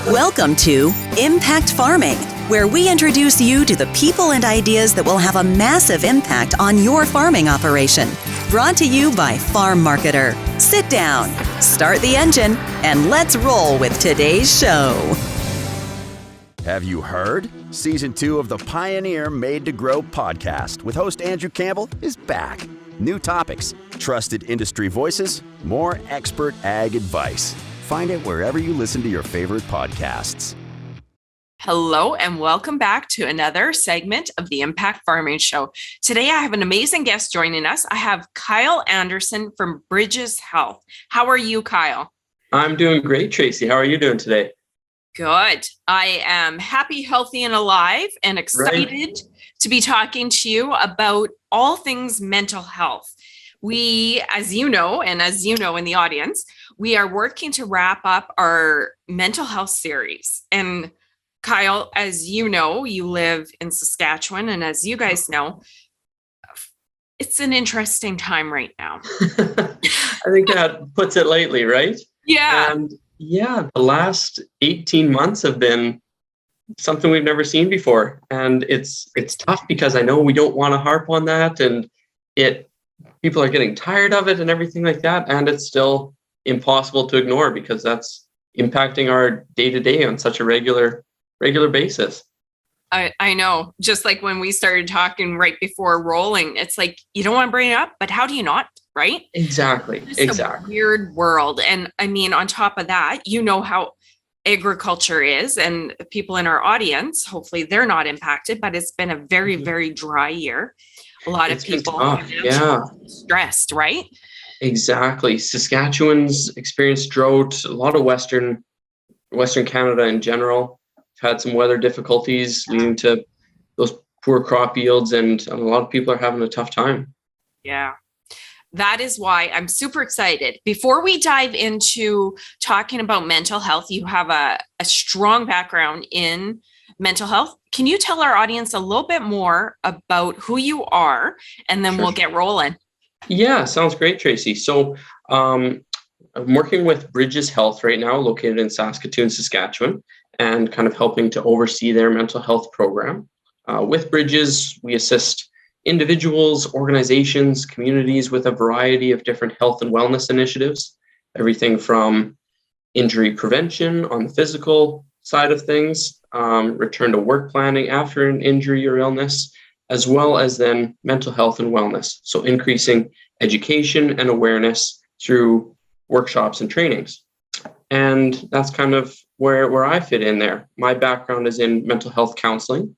Welcome to Impact Farming, where we introduce you to the people and ideas that will have a massive impact on your farming operation. Brought to you by Farm Marketer. Sit down, start the engine, and let's roll with today's show. Have you heard? Season 2 of the Pioneer Made to Grow podcast with host Andrew Campbell is back. New topics, trusted industry voices, more expert ag advice. Find it wherever you listen to your favorite podcasts. Hello and welcome back to another segment of the Impact Farming Show. Today I have an amazing guest joining us. I have Kyle Anderson from Bridges Health. How are you, Kyle? I'm doing great, Tracy. How are you doing today? Good. I am happy, healthy, and alive and excited to be talking to you about all things mental health. We, as you know, and as you know in the audience, we are working to wrap up our mental health series. And Kyle, as you know, you live in Saskatchewan, and as you guys know, it's an interesting time right now. I think that puts it lightly, right? Yeah. And yeah, the last 18 months have been something we've never seen before. And it's tough because I know we don't want to harp on that, and people are getting tired of it and everything like that. And it's still impossible to ignore because that's impacting our day-to-day on such a regular basis. I know. Just like when we started talking right before rolling, it's like, you don't want to bring it up, but how do you not, right? Exactly. It's a weird world. And I mean, on top of that, you know how agriculture is, and people in our audience, hopefully they're not impacted, but it's been a very, very dry year. A lot of people are stressed, right? Exactly. Saskatchewan's experienced drought. A lot of Western Canada in general had some weather difficulties leading to those poor crop yields, and a lot of people are having a tough time. Yeah. That is why I'm super excited. Before we dive into talking about mental health, you have a strong background in mental health. Can you tell our audience a little bit more about who you are, and then we'll get rolling? Yeah, sounds great, Tracy. So I'm working with Bridges Health right now, located in Saskatoon, Saskatchewan, and kind of helping to oversee their mental health program. With Bridges, we assist individuals, organizations, communities with a variety of different health and wellness initiatives, everything from injury prevention on the physical side of things, return to work planning after an injury or illness, as well as then mental health and wellness. So increasing education and awareness through workshops and trainings. And that's kind of where I fit in there. My background is in mental health counseling.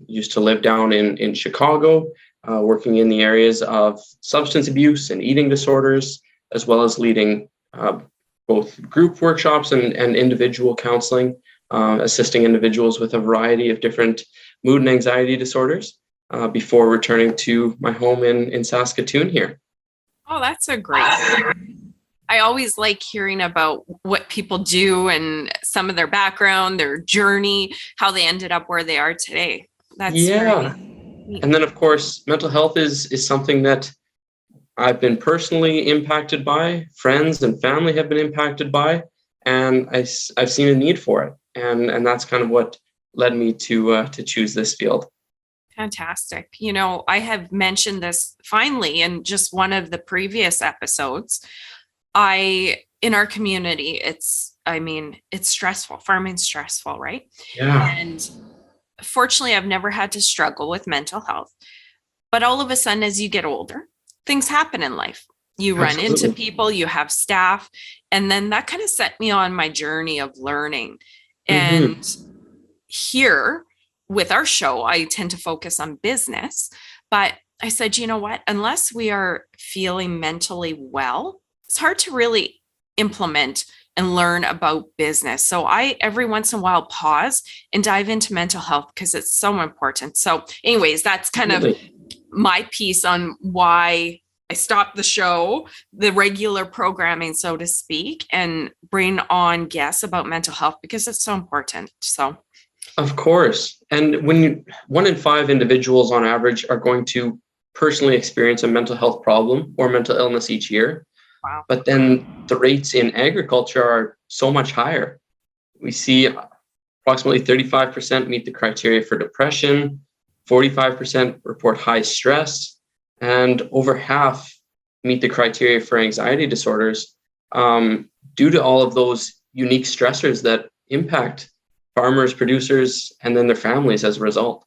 Used to live down in Chicago, working in the areas of substance abuse and eating disorders, as well as leading both group workshops and individual counseling, assisting individuals with a variety of different mood and anxiety disorders before returning to my home in Saskatoon here. Oh, that's a great. I always like hearing about what people do and some of their background, their journey, how they ended up where they are today. That's And then, of course, mental health is something that I've been personally impacted by, friends and family have been impacted by, and I've seen a need for it. And that's kind of what led me to choose this field. Fantastic. You know, I have mentioned this finally in just one of the previous episodes. In our community, it's stressful. Farming's stressful, right? Yeah. And fortunately, I've never had to struggle with mental health. But all of a sudden, as you get older, things happen in life. You run into people, you have staff, and then that kind of set me on my journey of learning. And here with our show, I tend to focus on business, but I said, you know what, unless we are feeling mentally well, it's hard to really implement and learn about business. So I, every once in a while, pause and dive into mental health because it's so important. So anyways, that's kind of my piece on why I stopped the show, the regular programming, so to speak, and bring on guests about mental health because it's so important. So, of course. And when 1 in 5 individuals on average are going to personally experience a mental health problem or mental illness each year, wow. But then the rates in agriculture are so much higher. We see approximately 35% meet the criteria for depression, 45% report high stress, and over half meet the criteria for anxiety disorders due to all of those unique stressors that impact farmers, producers, and then their families as a result.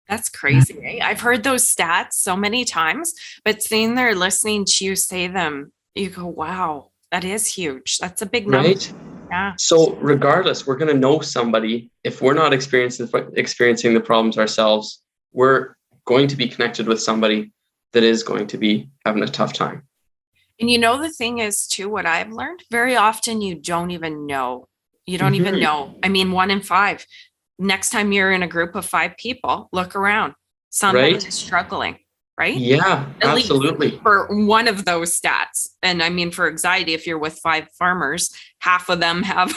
That's crazy. Eh? I've heard those stats so many times, but sitting there listening to you say them, you go, wow, that is huge. That's a big number. Right? Yeah. So regardless, we're going to know somebody. If we're not experiencing the problems ourselves, we're going to be connected with somebody that is going to be having a tough time. And the thing is too, what I've learned, very often you don't even know. You don't even know. I mean, 1 in 5. Next time you're in a group of 5 people, look around. Somebody is struggling, right? Yeah, At absolutely. least for one of those stats. And I mean, for anxiety, if you're with 5 farmers, half of them have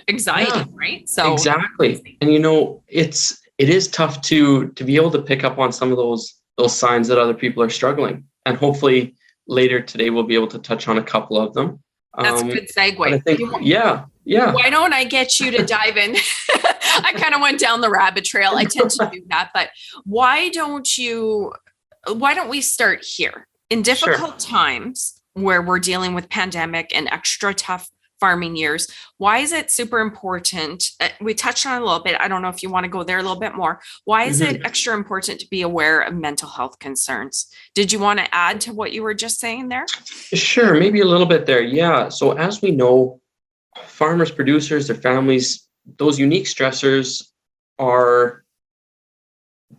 anxiety, right? So exactly. And it is tough to be able to pick up on some of those signs that other people are struggling. And hopefully later today we'll be able to touch on a couple of them. That's a good segue. But I think, yeah. Why don't I get you to dive in? I kind of went down the rabbit trail. I tend to do that, but why don't we start here? In difficult times where we're dealing with pandemic and extra tough farming years, why is it super important? We touched on it a little bit. I don't know if you want to go there a little bit more. Why is it extra important to be aware of mental health concerns? Did you want to add to what you were just saying there? Sure, maybe a little bit there. Yeah. So as we know, farmers, producers, their families, those unique stressors are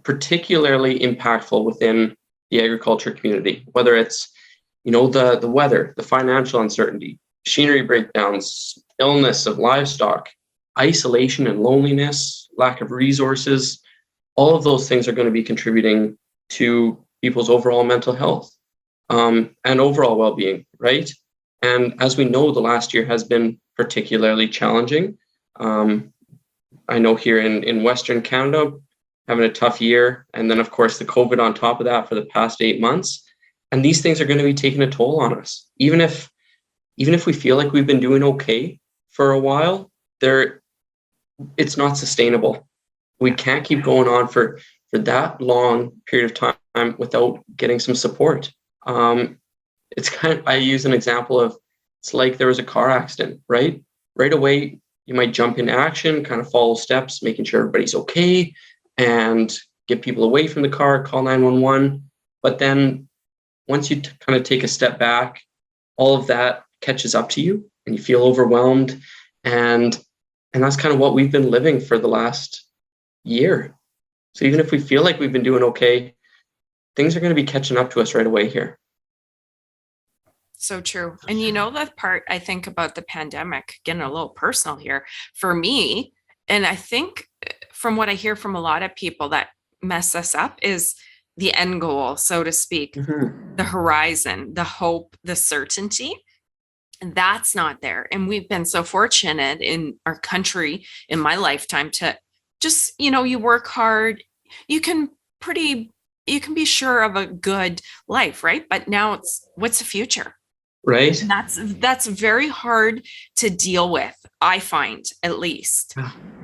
particularly impactful within the agriculture community, whether it's, the weather, the financial uncertainty, machinery breakdowns, illness of livestock, isolation and loneliness, lack of resources. All of those things are going to be contributing to people's overall mental health and overall well-being, right? And as we know, the last year has been particularly challenging. I know here in Western Canada, having a tough year. And then, of course, the COVID on top of that for the past 8 months. And these things are going to be taking a toll on us. Even if we feel like we've been doing okay for a while, it's not sustainable. We can't keep going on for that long period of time without getting some support. I use an example of, it's like there was a car accident, right? Right away, you might jump into action, kind of follow steps, making sure everybody's okay, and get people away from the car, call 911. But then once you kind of take a step back, all of that catches up to you and you feel overwhelmed. And that's kind of what we've been living for the last year. So even if we feel like we've been doing okay, things are going to be catching up to us right away here. So true. And that part I think about the pandemic, getting a little personal here for me, and I think from what I hear from a lot of people that mess us up is the end goal, so to speak, the horizon, the hope, the certainty. And that's not there. And we've been so fortunate in our country, in my lifetime, to just, you work hard, you can be sure of a good life, right? But now what's the future? Right. And that's very hard to deal with, I find, at least.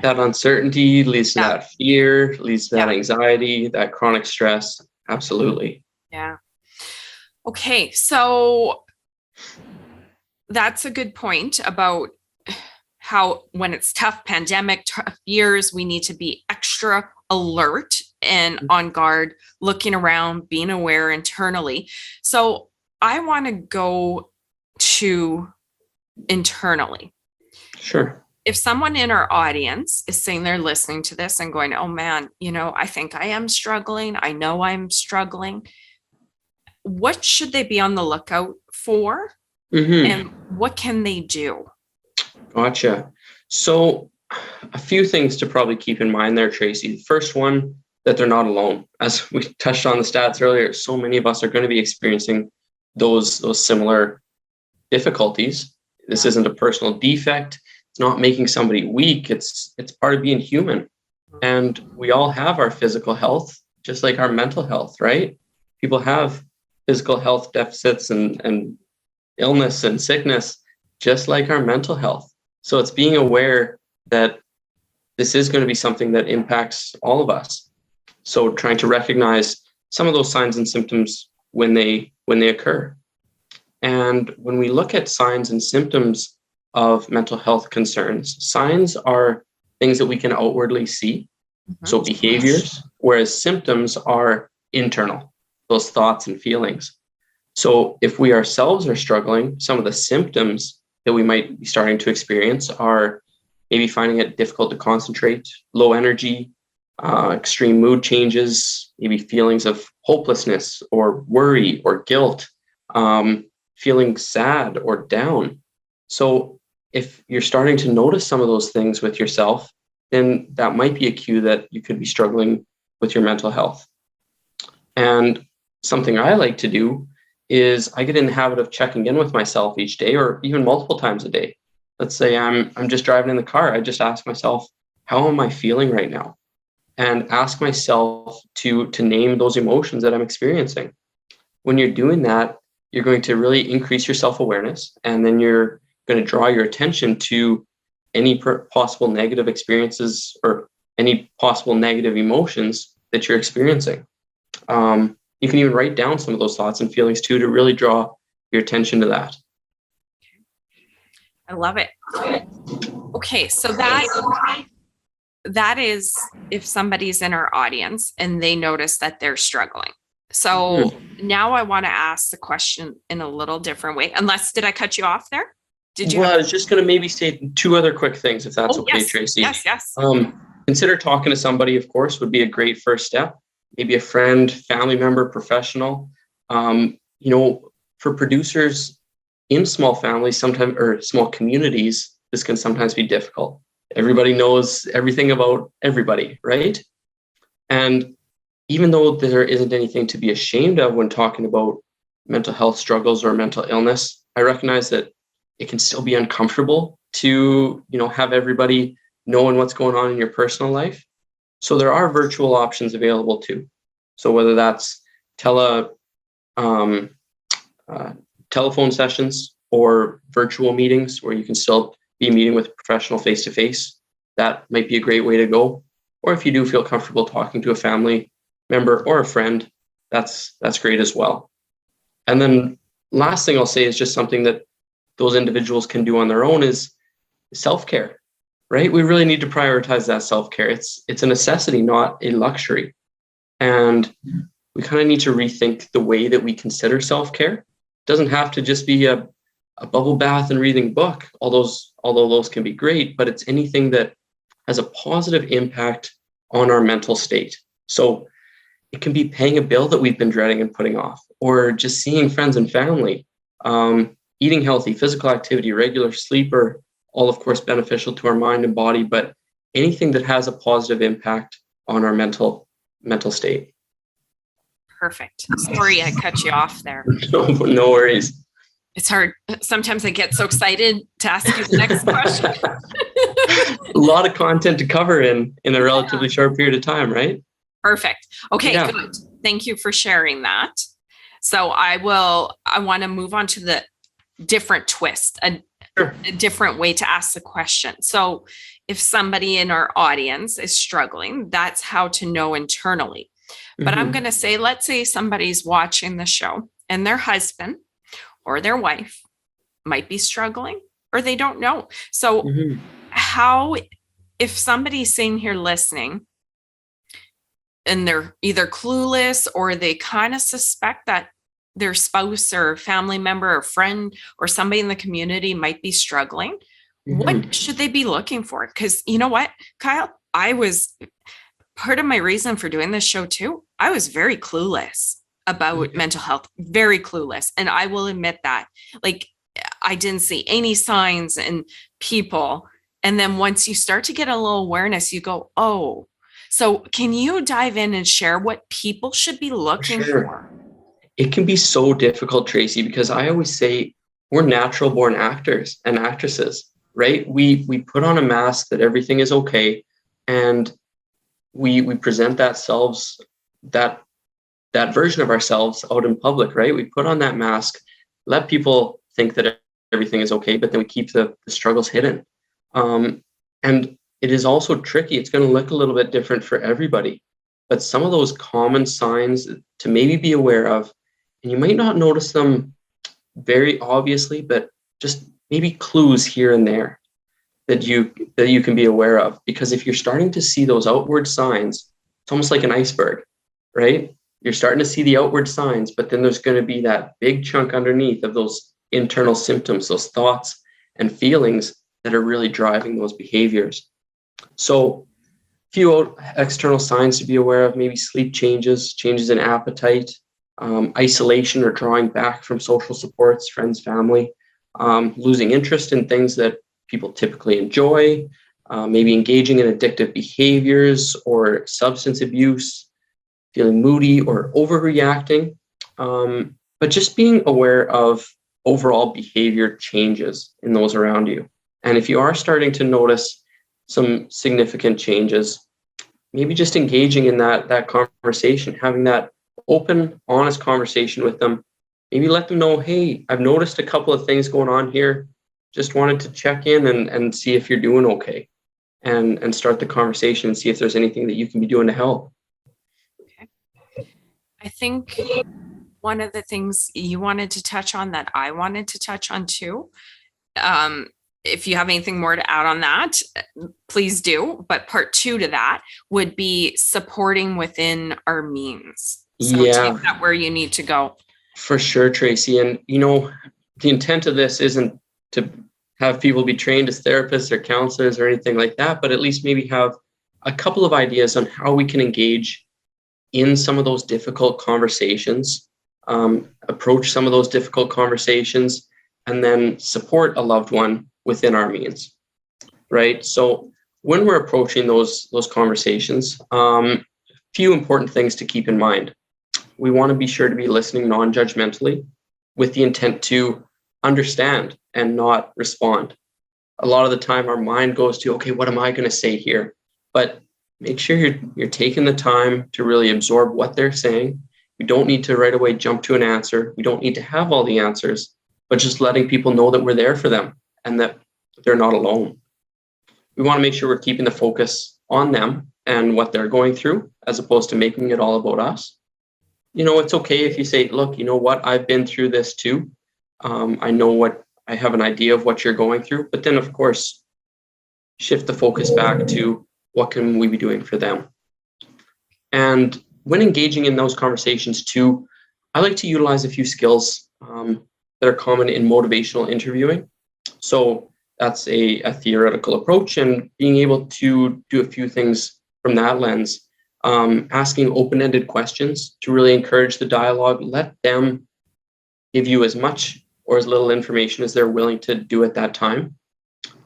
That uncertainty leads to that fear, leads to that anxiety, that chronic stress. Absolutely. Yeah. Okay. So that's a good point about how when it's tough, pandemic, tough years, we need to be extra alert and on guard, looking around, being aware internally. So I want to go to internally. Sure. If someone in our audience is sitting there listening to this and going, oh man, I think I am struggling. I know I'm struggling. What should they be on the lookout for? And what can they do? Gotcha. So a few things to probably keep in mind there, Tracy. The first one, that they're not alone. As we touched on the stats earlier, so many of us are going to be experiencing those similar difficulties. This isn't a personal defect. It's not making somebody weak. It's part of being human. And we all have our physical health, just like our mental health, right? People have physical health deficits and illness and sickness, just like our mental health. So it's being aware that this is going to be something that impacts all of us. So trying to recognize some of those signs and symptoms when they occur. And when we look at signs and symptoms of mental health concerns, signs are things that we can outwardly see, so behaviors, whereas symptoms are internal, those thoughts and feelings. So if we ourselves are struggling, some of the symptoms that we might be starting to experience are maybe finding it difficult to concentrate, low energy, extreme mood changes, maybe feelings of hopelessness or worry or guilt, feeling sad or down. So if you're starting to notice some of those things with yourself, then that might be a cue that you could be struggling with your mental health. And something I like to do is I get in the habit of checking in with myself each day, or even multiple times a day. Let's say I'm just driving in the car. I just ask myself, how am I feeling right now? And ask myself to name those emotions that I'm experiencing. When you're doing that, you're going to really increase your self-awareness, and then you're going to draw your attention to any possible negative experiences or any possible negative emotions that you're experiencing. You can even write down some of those thoughts and feelings too, to really draw your attention to that. I love it. Okay, so that is if somebody's in our audience and they notice that they're struggling. So now I want to ask the question in a little different way. Unless, did I cut you off there? Did you? Well, I was just going to maybe say two other quick things, if that's okay, yes, Tracy. Yes. Consider talking to somebody, of course, would be a great first step. Maybe a friend, family member, professional. For producers in small families, sometimes, or small communities, this can sometimes be difficult. Everybody knows everything about everybody, right? And even though there isn't anything to be ashamed of when talking about mental health struggles or mental illness, I recognize that it can still be uncomfortable to, have everybody knowing what's going on in your personal life. So there are virtual options available too. So whether that's telephone sessions or virtual meetings where you can still be meeting with a professional face-to-face, that might be a great way to go. Or if you do feel comfortable talking to a family member or a friend, that's great as well. And then last thing I'll say is just something that those individuals can do on their own is self-care, right? We really need to prioritize that self-care. It's a necessity, not a luxury. And we kind of need to rethink the way that we consider self-care. It doesn't have to just be a bubble bath and reading book, although those can be great, but it's anything that has a positive impact on our mental state. So it can be paying a bill that we've been dreading and putting off, or just seeing friends and family, eating healthy, physical activity, regular sleep are all, of course, beneficial to our mind and body, but anything that has a positive impact on our mental state. Perfect. Sorry, I cut you off there. No worries. It's hard. Sometimes I get so excited to ask you the next question. A lot of content to cover in a relatively short period of time, right? Perfect. Okay, good. Thank you for sharing that. So I want to move on to the different twist, a different way to ask the question. So if somebody in our audience is struggling, that's how to know internally. But I'm going to say, let's say somebody's watching the show and their husband or their wife might be struggling or they don't know. So how, if somebody's sitting here listening and they're either clueless or they kind of suspect that their spouse or family member or friend or somebody in the community might be struggling, what should they be looking for? Because you know what, Kyle, part of my reason for doing this show too, I was very clueless about mental health, very clueless. And I will admit that, like, I didn't see any signs in people. And then once you start to get a little awareness, you go, oh, so can you dive in and share what people should be looking for? It can be so difficult, Tracy, because I always say we're natural born actors and actresses, right? We put on a mask that everything is okay. And we present that version of ourselves out in public, right? We put on that mask, let people think that everything is okay, but then we keep the struggles hidden. And it is also tricky. It's going to look a little bit different for everybody. But some of those common signs to maybe be aware of, and you might not notice them very obviously, but just maybe clues here and there that you can be aware of. Because if you're starting to see those outward signs, it's almost like an iceberg, right? You're starting to see the outward signs, but then there's going to be that big chunk underneath of those internal symptoms, those thoughts and feelings that are really driving those behaviors. So few external signs to be aware of, maybe sleep changes, changes in appetite, isolation or drawing back from social supports, friends, family, losing interest in things that people typically enjoy, maybe engaging in addictive behaviors or substance abuse, feeling moody or overreacting, but just being aware of overall behavior changes in those around you. And if you are starting to notice some significant changes, maybe just engaging in that conversation, having that open, honest conversation with them. Maybe let them know, hey, I've noticed a couple of things going on here. Just wanted to check in and see if you're doing okay, and start the conversation and see if there's anything that you can be doing to help. Okay. I think one of the things you wanted to touch on that I wanted to touch on too, if you have anything more to add on that, please do. But part 2 to that would be supporting within our means. So take that where you need to go. For sure, Tracy. And, the intent of this isn't to have people be trained as therapists or counselors or anything like that, but at least maybe have a couple of ideas on how we can engage in some of those difficult conversations, approach some of those difficult conversations, and then support a loved one within our means, right? So when we're approaching those conversations, few important things to keep in mind. We want to be sure to be listening non-judgmentally with the intent to understand and not respond. A lot of the time our mind goes to, okay, what am I going to say here? But make sure you're taking the time to really absorb what they're saying. We don't need to right away jump to an answer. We don't need to have all the answers, but just letting people know that we're there for them and that they're not alone. We want to make sure we're keeping the focus on them and what they're going through, as opposed to making it all about us. It's okay if you say, look, you know what, I've been through this too. I have an idea of what you're going through, but then of course, shift the focus back to what can we be doing for them? And when engaging in those conversations too, I like to utilize a few skills that are common in motivational interviewing. So that's a theoretical approach, and being able to do a few things from that lens, asking open-ended questions to really encourage the dialogue, let them give you as much or as little information as they're willing to do at that time,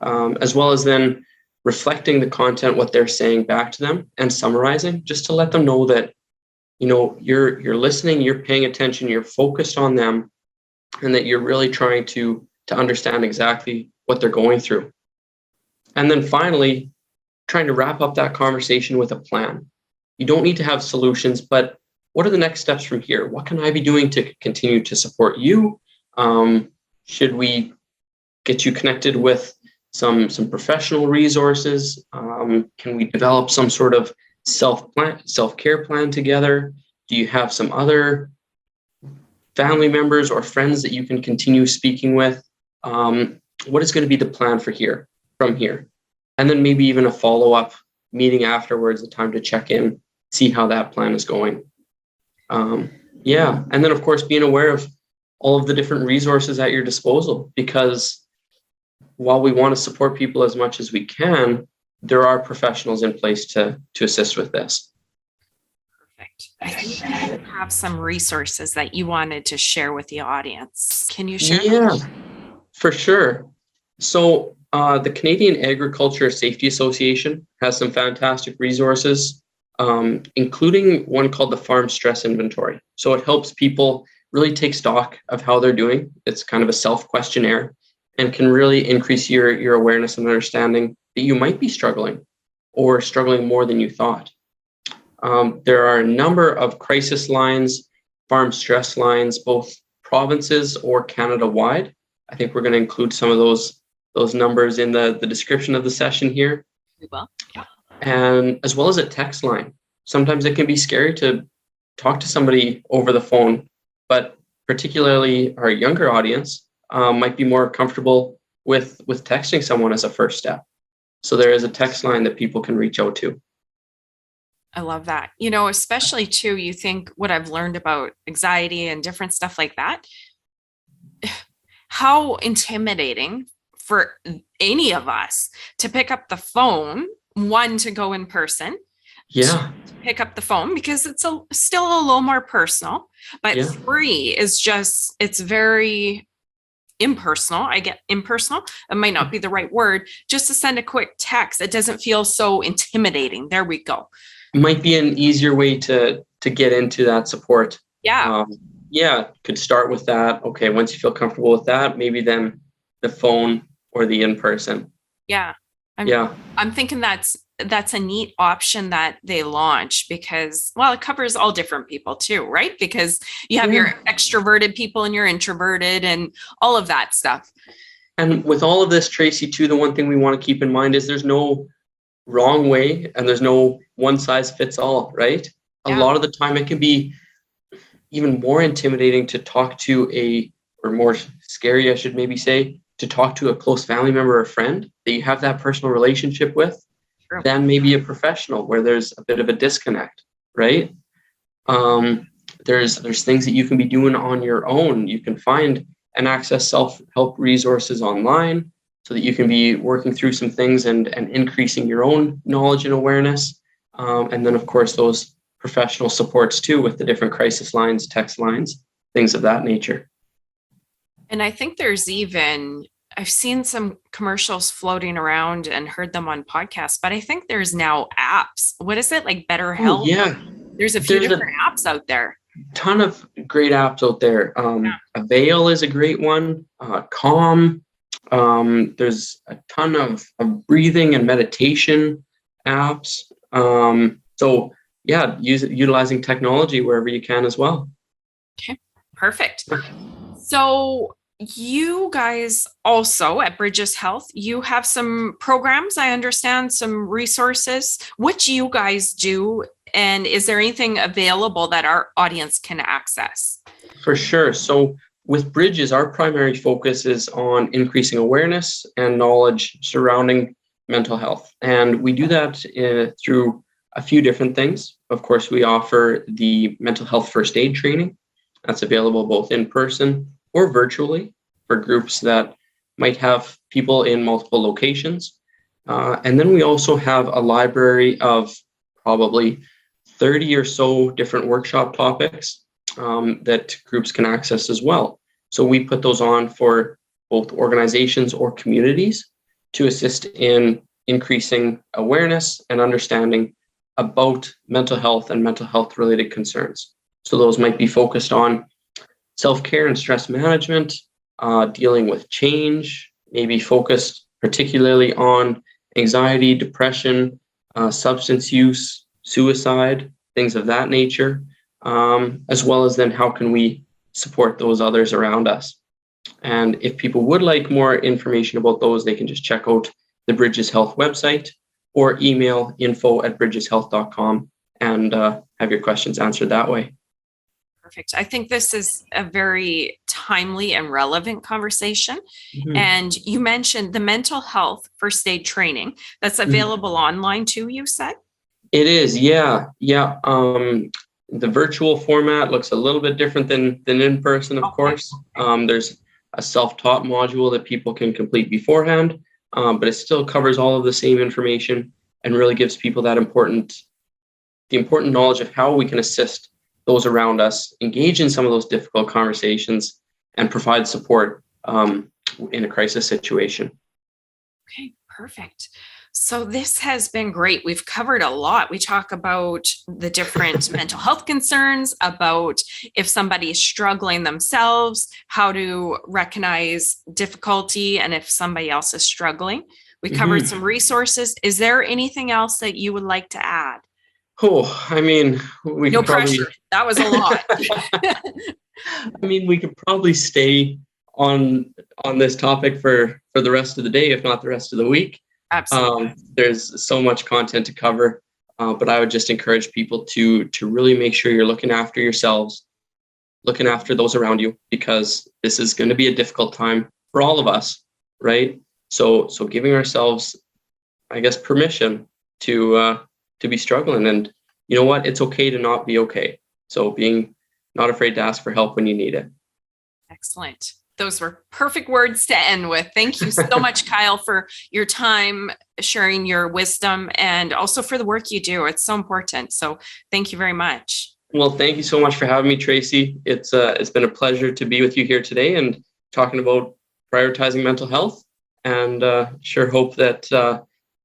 as well as then reflecting the content, what they're saying back to them, and summarizing, just to let them know that, you're listening, you're paying attention, you're focused on them, and that you're really trying to understand exactly what they're going through. And then finally, trying to wrap up that conversation with a plan. You don't need to have solutions, but what are the next steps from here? What can I be doing to continue to support you? Should we get you connected with some professional resources? Can we develop some sort of self-care plan together? Do you have some other family members or friends that you can continue speaking with? What is going to be the plan from here? And then maybe even a follow-up meeting afterwards, a time to check in, see how that plan is going. And then of course, being aware of all of the different resources at your disposal, because while we want to support people as much as we can, there are professionals in place to assist with this. Perfect. I think you have some resources that you wanted to share with the audience. Can you share? Yeah, for sure. So the Canadian Agriculture Safety Association has some fantastic resources, including one called the Farm Stress Inventory. So it helps people really take stock of how they're doing. It's kind of a self-questionnaire and can really increase your awareness and understanding that you might be struggling or struggling more than you thought. There are a number of crisis lines, farm stress lines, both provinces or Canada-wide. I think we're going to include some of those those numbers in the description of the session here. We will. Yeah. And as well as a text line. Sometimes it can be scary to talk to somebody over the phone, but particularly our younger audience might be more comfortable with texting someone as a first step. So there is a text line that people can reach out to. I love that. Especially too, you think what I've learned about anxiety and different stuff like that, how intimidating for any of us to pick up the phone, one, to go in person, Yeah. to pick up the phone because it's still a little more personal, but Yeah. 3 is just, it's very impersonal. I get impersonal. It might not be the right word. Just to send a quick text, it doesn't feel so intimidating. There we go. Might be an easier way to get into that support. Yeah. Could start with that. Okay, once you feel comfortable with that, maybe then the phone or the in-person. Yeah. I'm thinking that's a neat option that they launch because, well, it covers all different people too, right? Because you have your extroverted people and your introverted and all of that stuff. And with all of this, Tracy, too, the one thing we want to keep in mind is there's no wrong way and there's no one size fits all, right? A lot of the time it can be even more intimidating to talk to or more scary, I should maybe say, to talk to a close family member or friend that you have that personal relationship with than maybe a professional where there's a bit of a disconnect, right? There's things that you can be doing on your own. You can find and access self-help resources online so that you can be working through some things and increasing your own knowledge and awareness. And then, of course, those professional supports too with the different crisis lines, text lines, things of that nature. And I think I've seen some commercials floating around and heard them on podcasts, but I think there's now apps. What is it, like BetterHelp? Oh, yeah. There's a few different apps out there. Ton of great apps out there. Avail is a great one. Calm. There's a ton of breathing and meditation apps. Utilizing technology wherever you can as well. Okay, perfect. So you guys also at Bridges Health, you have some programs, I understand, some resources, which you guys do. And is there anything available that our audience can access? For sure. So with Bridges, our primary focus is on increasing awareness and knowledge surrounding mental health. And we do that through a few different things. Of course, we offer the mental health first aid training. That's available both in person or virtually for groups that might have people in multiple locations. And then we also have a library of probably 30 or so different workshop topics that groups can access as well. So we put those on for both organizations or communities to assist in increasing awareness and understanding about mental health and mental health related concerns. So those might be focused on self-care and stress management, dealing with change, maybe focused particularly on anxiety, depression, substance use, suicide, things of that nature, as well as then how can we support those others around us. And if people would like more information about those, they can just check out the Bridges Health website or email info@bridgeshealth.com and have your questions answered that way. Perfect. I think this is a very timely and relevant conversation. Mm-hmm. And you mentioned the mental health first aid training that's available online too, you said? It is, yeah. The virtual format looks a little bit different than in person, of course. There's a self-taught module that people can complete beforehand, but it still covers all of the same information and really gives people that important knowledge of how we can assist those around us, engage in some of those difficult conversations, and provide support in a crisis situation. Okay, perfect. So this has been great. We've covered a lot. We talk about the different mental health concerns, about if somebody is struggling themselves, how to recognize difficulty, and if somebody else is struggling. We covered some resources. Is there anything else that you would like to add? Oh, I mean, no pressure. That was a lot. I mean, we could probably stay on this topic for the rest of the day, if not the rest of the week. Absolutely. There's so much content to cover, but I would just encourage people to really make sure you're looking after yourselves, looking after those around you, because this is going to be a difficult time for all of us, right? So giving ourselves, I guess, permission to be struggling, and you know what? It's okay to not be okay. So being not afraid to ask for help when you need it. Excellent. Those were perfect words to end with. Thank you so much, Kyle, for your time, sharing your wisdom, and also for the work you do. It's so important. So thank you very much. Well, thank you so much for having me, Tracy. It's been a pleasure to be with you here today and talking about prioritizing mental health, and sure hope that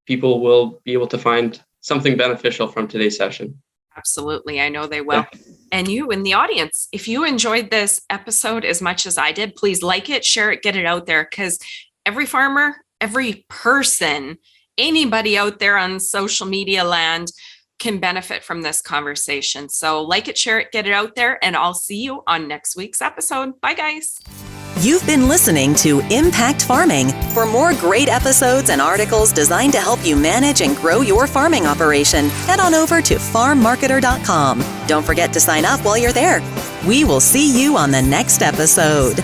people will be able to find something beneficial from today's session. Absolutely. I know they will. And you in the audience, if you enjoyed this episode as much as I did, please like it, share it, get it out there, because every farmer, every person, anybody out there on social media land can benefit from this conversation. So like it, share it, get it out there, and I'll see you on next week's episode. Bye, guys. You've been listening to Impact Farming. For more great episodes and articles designed to help you manage and grow your farming operation, head on over to farmmarketer.com. Don't forget to sign up while you're there. We will see you on the next episode.